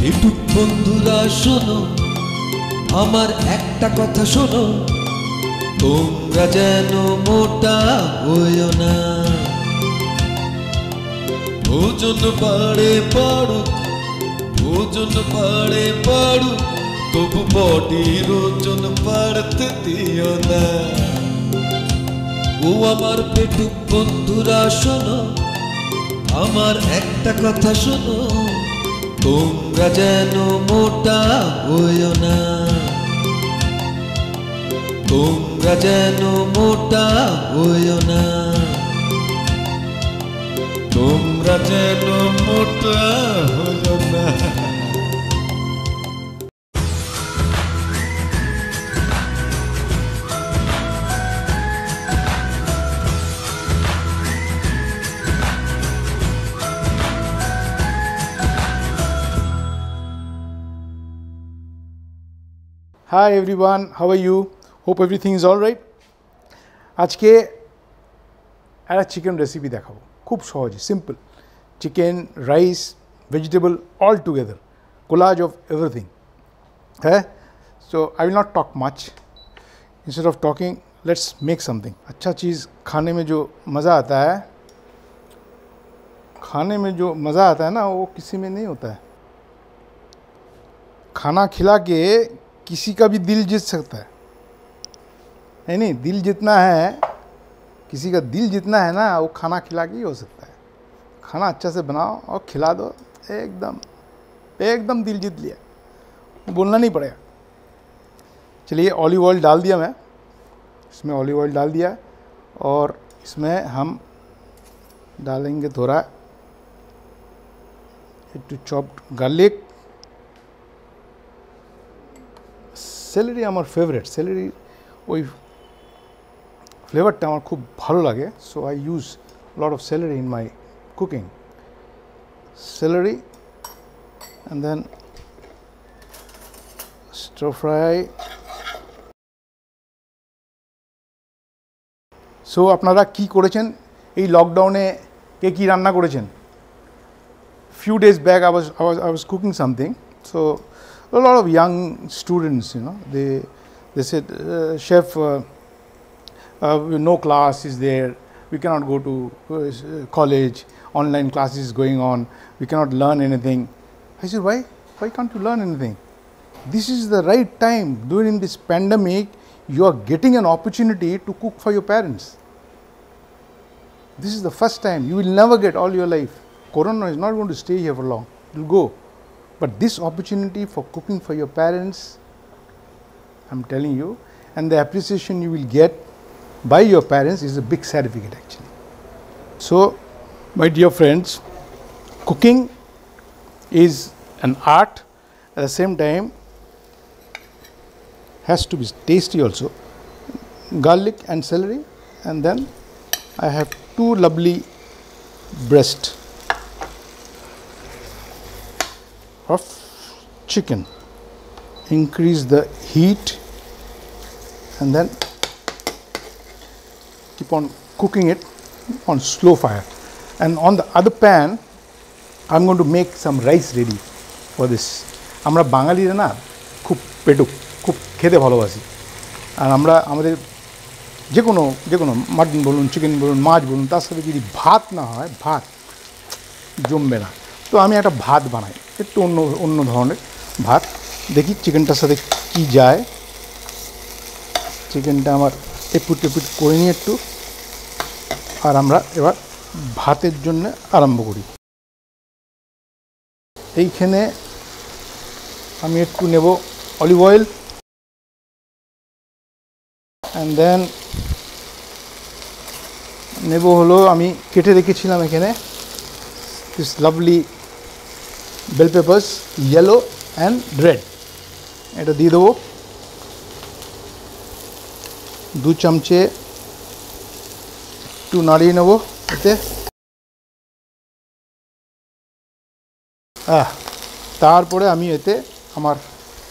একটু বন্ধুরা শোনো, আমার একটা কথা শোনো, তোমরা যেন মোটা হইও না। ওজন বাড়ে বাড়ুক, ওজন বাড়ে বাড়ুক, তবু বডির ওজন বাড়তে দিও না। ও আমার পেটুক বন্ধুরা শোনো, আমার একটা কথা শোনো, তোমরা যেন মোটা হইও না। তোমরা যেন মোটা হইও না। তোমরা যেন মোটা হইও না। Hi everyone, how are you? Hope everything is all right. আজকে একটা চিকেন রেসিপি দেখাবো, খুব সহজ, simple. Chicken, rice, vegetable, all together, collage of everything. है? So I will not talk much. Instead of talking, let's make something. अच्छा चीज़ खाने में जो मज़ा आता है, खाने में जो मज़ा आता है ना, वो किसी में नहीं होता है। खाना खिला के किसी का भी दिल जीत सकता है नहीं? दिल जितना है, किसी का दिल जितना है ना, वो खाना खिला के ही हो सकता है। खाना अच्छा से बनाओ और खिला दो, एकदम एकदम दिल जीत लिया, बोलना नहीं पड़ेगा। चलिए, ऑलिव ऑयल डाल दिया मैं, इसमें ऑलिव ऑयल डाल दिया, और इसमें हम डालेंगे थोड़ा चॉप्ड गार्लिक। সেলেরি আমার ফেভারিট, সেলেরি ওই ফ্লেভারটা আমার খুব ভালো লাগে, so I use lot of celery in my cooking. Celery and then stir fry. So আপনারা কি করেছেন এই লকডাউনে? কে কী রান্না করেছেন? few days back I was cooking something, so a lot of young students, you know, they said, chef, no class is there, we cannot go to college, online classes is going on, we cannot learn anything. I said, why can't you learn anything? This is the right time. During this pandemic, you are getting an opportunity to cook for your parents. This is the first time. You will never get all your life. Corona is not going to stay here for long, it will go. But this opportunity for cooking for your parents, I'm telling you, and the appreciation you will get by your parents is a big certificate actually. So, my dear friends, cooking is an art, at the same time has to be tasty also. Garlic and celery, and then I have two lovely breast of chicken. Increase the heat and then keep on cooking it on slow fire. And on the other pan, I'm going to make some rice ready for this. আমরা বাঙালিরা না খুব পেটুক, খুব খেতে ভালোবাসি, আর আমরা আমাদের যে কোনো মাটন বলুন, চিকেন বলুন, মাছ বলুন, তার সাথে যদি ভাত না হয়, ভাত জমবে না। তো আমি একটা ভাত বানাই, একটু অন্য ধরনের ভাত। দেখি চিকেনটার সাথে কি যায়। চিকেনটা আমার এপুট করে নিয়ে একটু, আর আমরা এবার ভাতের জন্য আরম্ভ করি। এইখানে আমি একটু নেব অলিভ অয়েল, অ্যান্ড দেন নেব হলো, আমি কেটে রেখেছিলাম এখানে this lovely bell peppers, yellow and red. এটা দিয়ে দেবো 2 চামচে, একটু নাড়িয়ে নেব এতে। তারপরে আমি এতে আমার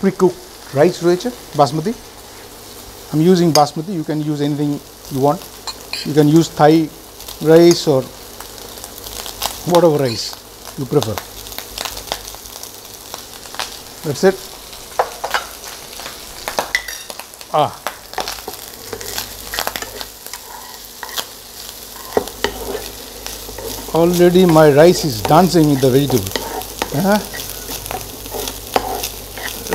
প্রি-কুক রাইস রয়েছে, basmati. I am using basmati, you can use anything you want, you can use Thai rice or whatever rice you prefer. That's it. Already my rice is dancing with the vegetable.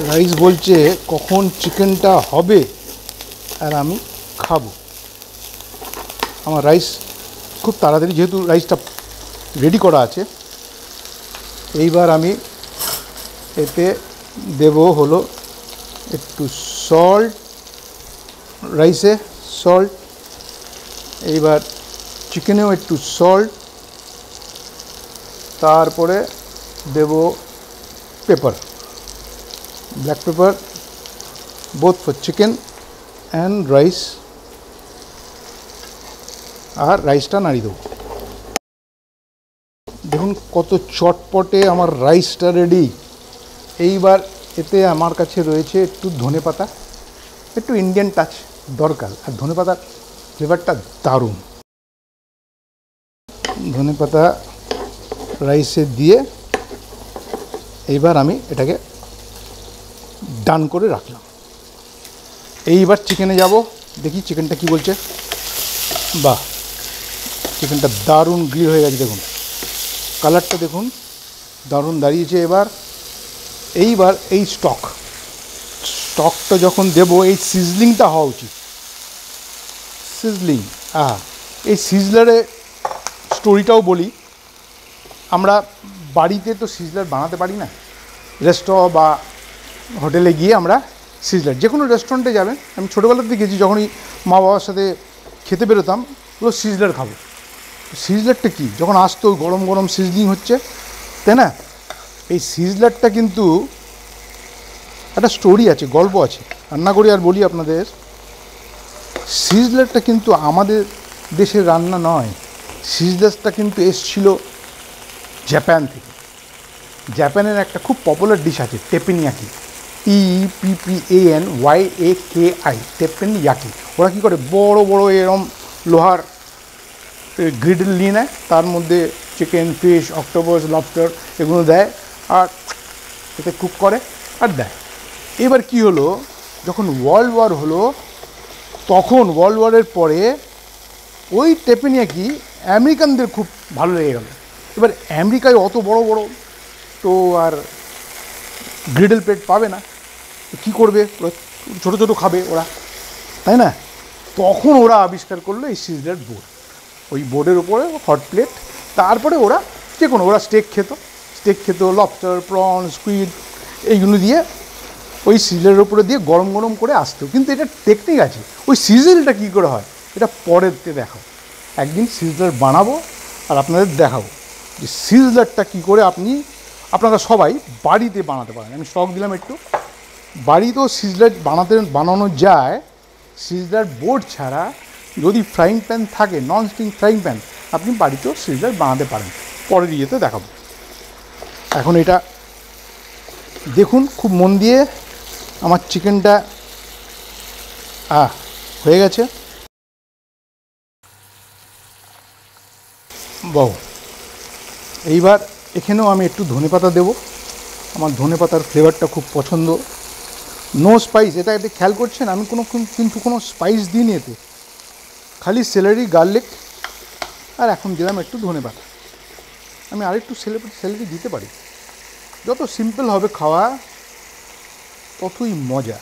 Rice বলছে কখন চিকেনটা হবে আর আমি খাবো। আমার rice খুব তাড়াতাড়ি, যেহেতু রাইসটা রেডি করা আছে, এইবার আমি এতে দেব হলো একটু সল্ট, রাইসে সল্ট, এইবার চিকেনেও একটু সল্ট, তারপরে দেব pepper, black pepper, both for chicken and rice, আর রাইসটা নাড়িয়ে দেবো। দেখুন কত চটপটে আমার রাইসটা রেডি। এইবার এতে আমার কাছে রয়েছে একটু ধনেপাতা, একটু ইন্ডিয়ান টাচ দরকার, আর ধনেপাতার ফ্লেভারটা দারুণ। ধনেপাতা রাইসে দিয়ে এইবার আমি এটাকে ডান করে রাখলাম। এইবার চিকেনে যাব, দেখি চিকেনটা কি বলছে। বাহ, চিকেনটা দারুণ গ্রিল হয়ে গেছে, দেখুন কালারটা দেখুন দারুণ দাঁড়িয়েছে। এইবার এই স্টকটা যখন দেব, এই সিজলিংটা হওয়া উচিত, সিজলিং। এই সিজলারে স্টোরিটাও বলি, আমরা বাড়িতে তো সিজলার বানাতে পারি না, রেস্টুরেন্ট বা হোটেলে গিয়ে আমরা সিজলার, যে কোনো রেস্টুরেন্টে যাবেন, আমি ছোটোবেলাতে গেছি, যখনই মা বাবার সাথে খেতে বেরোতাম, পুরো সিজলার খাবো। সিজলারটা কি, যখন আসতো গরম গরম সিজলিং হচ্ছে, তাই না? এই সিজলারটা কিন্তু একটা স্টোরি আছে, গল্প আছে, রান্না করি আর বলি আপনাদের। সিজলারটা কিন্তু আমাদের দেশের রান্না নয়, সিজলারটা কিন্তু এসছিল জাপান থেকে। জাপানের একটা খুব পপুলার ডিশ আছে টেপেনিয়াকি, TEPPANYAKI, টেপেনিয়াকি। ওরা কী করে, বড় বড় এরম লোহার গ্রিডল নিয়ে নেয়, তার মধ্যে চিকেন, ফিশ, অক্টোপাস, লবস্টার এগুলো দেয়, আর এতে কুক করে আর দেয়। এবার কি হলো, যখন ওয়ার্ল্ড ওয়ার হলো, তখন ওয়ার্ল্ড ওয়ারের পরে ওই টেপেনিয়াকি আমেরিকানদের খুব ভালো লেগে গেল। এবার আমেরিকায় অত বড় বড় তো আর গ্রিডল প্লেট পাবে না, কী করবে, ছোটো ছোটো খাবে ওরা, তাই না? তখন ওরা আবিষ্কার করলো এই সিজলার বোর্ড। ওই বোর্ডের উপরে হট প্লেট, তারপরে ওরা যে কোনো, ওরা স্টেক খেত, লবস্টার, প্রন, স্কুইড এইগুলো দিয়ে ওই সিজলের উপরে দিয়ে গরম গরম করে আসতো। কিন্তু এটা টেকনিক আছে, ওই সিজলটা কী করে হয় এটা পরেরতে দেখাও, একদিন সিজলার বানাবো আর আপনাদের দেখাবো যে সিজলারটা কী করে আপনারা সবাই বাড়িতে বানাতে পারেন। আমি স্টক দিলাম একটু, বাড়িতেও সিজলার বানানো যায়। সিজলার বোর্ড ছাড়া যদি ফ্রাইং প্যান থাকে, ননস্টিক ফ্রাইং প্যান, আপনি বাড়িতেও সিজলার বানাতে পারেন, পরের ইয়েতে দেখাবো। এখন এটা দেখুন খুব মন দিয়ে, আমার চিকেনটা হয়ে গেছে। বাহ, এইবার এখানেও আমি একটু ধনেপাতা দেবো, আমার ধনেপাতার ফ্লেভারটা খুব পছন্দ। নো স্পাইস, এটা খেয়াল করছেন, আমি কিন্তু কোনো স্পাইস দিইনি এতে, খালি সেলারি, গার্লিক, আর এখন দিলাম একটু ধনেপাতা। আমি আরেকটু সেলারি দিতে পারি, যত সিম্পল হবে খাওয়া ততই মজা।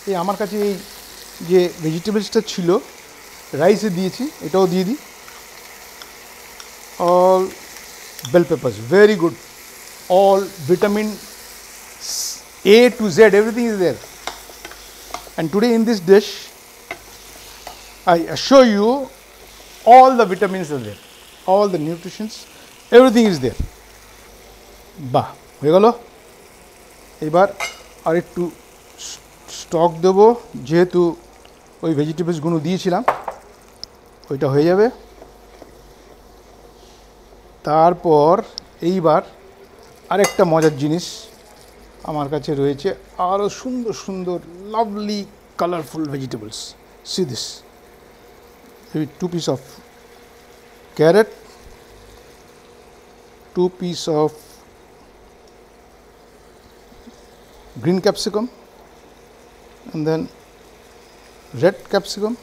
এই আমার কাছে এই যে ভেজিটেবলসটা ছিল, রাইসে দিয়েছি, এটাও দিয়ে দিই। All bell peppers, very good, all vitamin A to Z, everything is there. And today in this dish, I assure you, all the vitamins are there, all the nutritions, everything is there. বাহ, হয়ে গেল। এবার আর একটু stock দেবো, যেহেতু ওই ভেজিটেবলসগুলো দিয়েছিলাম, ওইটা হয়ে যাবে। তারপর এইবার আরেকটা মজার জিনিস আমার কাছে রয়েছে, আরও সুন্দর সুন্দর lovely colourful vegetables. C this, 2 piece of carrot, 2 piece of green capsicum, and then red capsicum,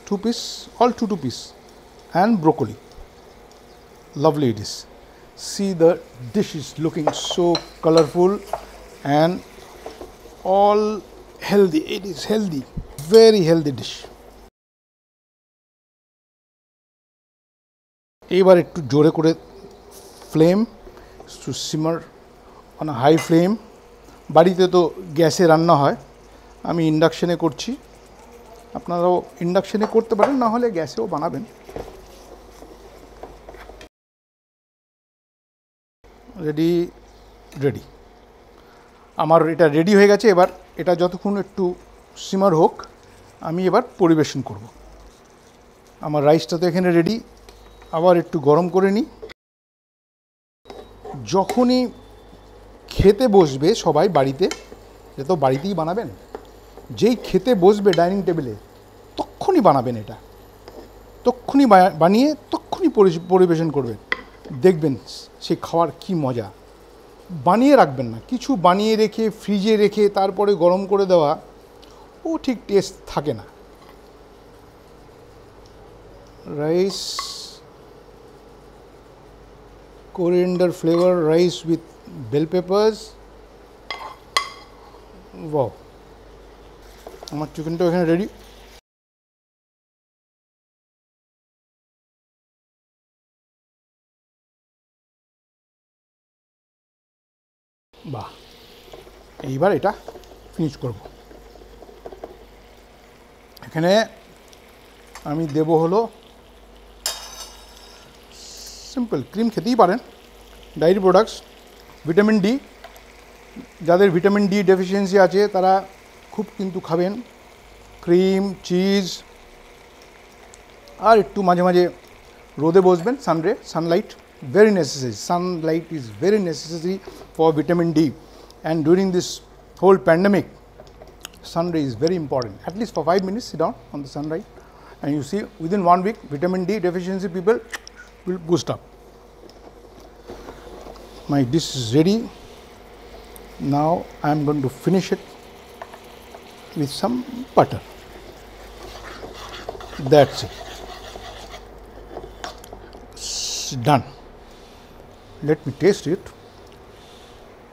2 piece, all 2 piece, and broccoli. Lovely it is. See, the dish is looking so colorful and all healthy. It is healthy, very healthy dish. এবার একটু জোরে করে flame to simmer on high flame. বাড়িতে তো গ্যাসে রান্না হয়, আমি ইন্ডাকশনে করছি, আপনারাও ইন্ডাকশনে করতে পারেন, না হলে গ্যাসেও বানাবেন। রেডি রেডি আমার এটা রেডি হয়ে গেছে। এবার এটা যতক্ষণ একটু সিমার হোক, আমি এবার পরিবেশন করব। আমার রাইসটা তো এখানে রেডি, আবার একটু গরম করে নিই। যখনই খেতে বসবে সবাই বাড়িতে, এটা তো বাড়িতেই বানাবেন, যেই খেতে বসবে ডাইনিং টেবিলে তক্ষুনি বানাবেন এটা, তক্ষুনি বানিয়ে তক্ষুনি পরিবেশন করবেন। দেখবেন সে খাওয়ার কি মজা। বানিয়ে রাখবেন না, কিছু বানিয়ে রেখে ফ্রিজে রেখে তারপরে গরম করে দেওয়া, ও ঠিক টেস্ট থাকে না। Rice, coriander flavor rice with bell peppers. Wow, আমার চিকেনটা এখানে রেডি। বাহ, এইবার এটা ফিনিশ করব। এখানে আমি দেব হলো সিম্পল ক্রিম, খেতেই পারেন, ডায়েরি প্রোডাক্টস, ভিটামিন ডি। যাদের ভিটামিন ডি ডেফিসিয়েন্সি আছে তারা খুব কিন্তু খাবেন ক্রিম, চিজ। আর একটু মাঝে মাঝে রোদে বসবেন, Sunlight very necessary. Sunlight is very necessary for vitamin D, and during this whole pandemic, sun ray is very important. At least for 5 minutes sit down on the sunlight, and you see within 1 week vitamin D deficiency people will boost up. My dish is ready. Now I am going to finish it with some butter. That's it. It's done. Let me taste it.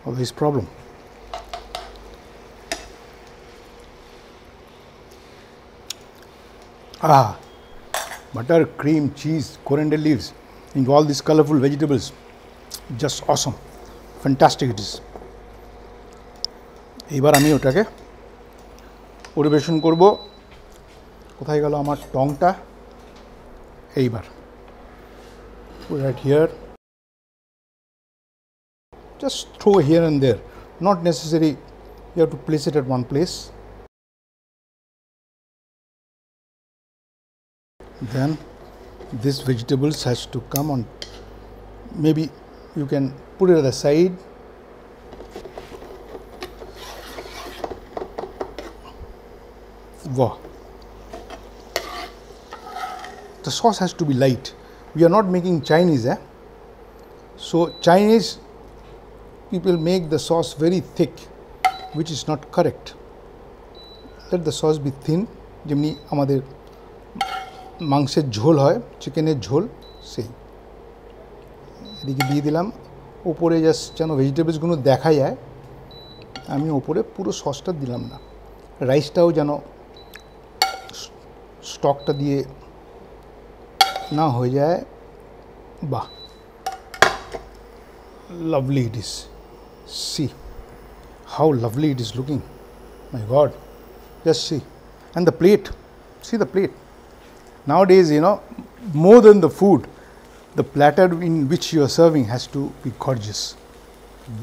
Oh, this problem. Butter, cream, cheese, coriander leaves, and all these colorful vegetables. Just awesome. Fantastic it is. এবার আমি ওটাকে পরিবেশন করব। কোথায় গেল আমার টংটা? এইবার right here. Just throw here and there, not necessary you have to place it at one place. Then this vegetables has to come on, maybe you can put it at the side. Wow, the sauce has to be light. We are not making Chinese, so Chinese people make the sauce very thick, which is not correct. Let the sauce be thin, যেমনি আমাদের মাংসের ঝোল হয়, চিকেনের ঝোল, সেই। এদিকে দিয়ে দিলাম ওপরে, জাস্ট যেন ভেজিটেবলসগুলো দেখা যায়। আমি ওপরে পুরো সসটা দিলাম না, রাইসটাও যেন স্টকটা দিয়ে না হয়ে যায়। বাহ, lovely it is. See how lovely it is looking. My God, just see. And the plate, see the plate. Nowadays, more than the food, the platter in which you are serving has to be gorgeous.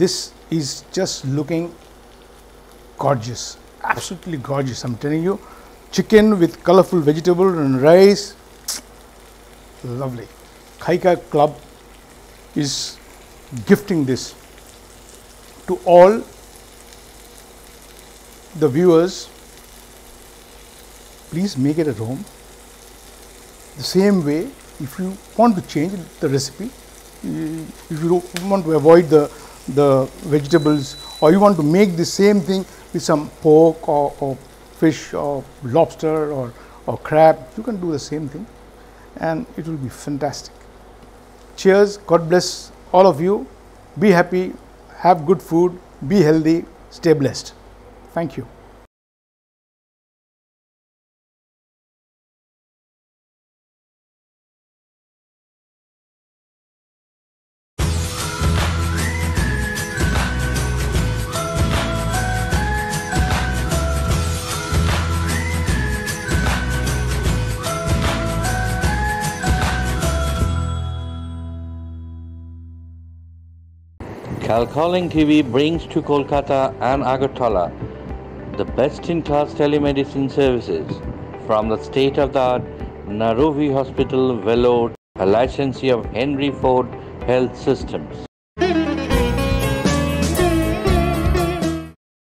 This is just looking gorgeous, absolutely gorgeous. I'm telling you, chicken with colorful vegetable and rice, lovely. Khaika Club is gifting this to all the viewers. Please make it at home. The same way, if you want to change the recipe, if you want to avoid the the vegetables, or you want to make the same thing with some pork or fish or lobster or crab, you can do the same thing and it will be fantastic. Cheers, God bless all of you. Be happy, have good food, be healthy, stay blessed. Thank you. Calling TV brings to Kolkata and Agartala the best-in-class telemedicine services from the state-of-the-art Narovi Hospital, Vellore, a licensee of Henry Ford Health Systems.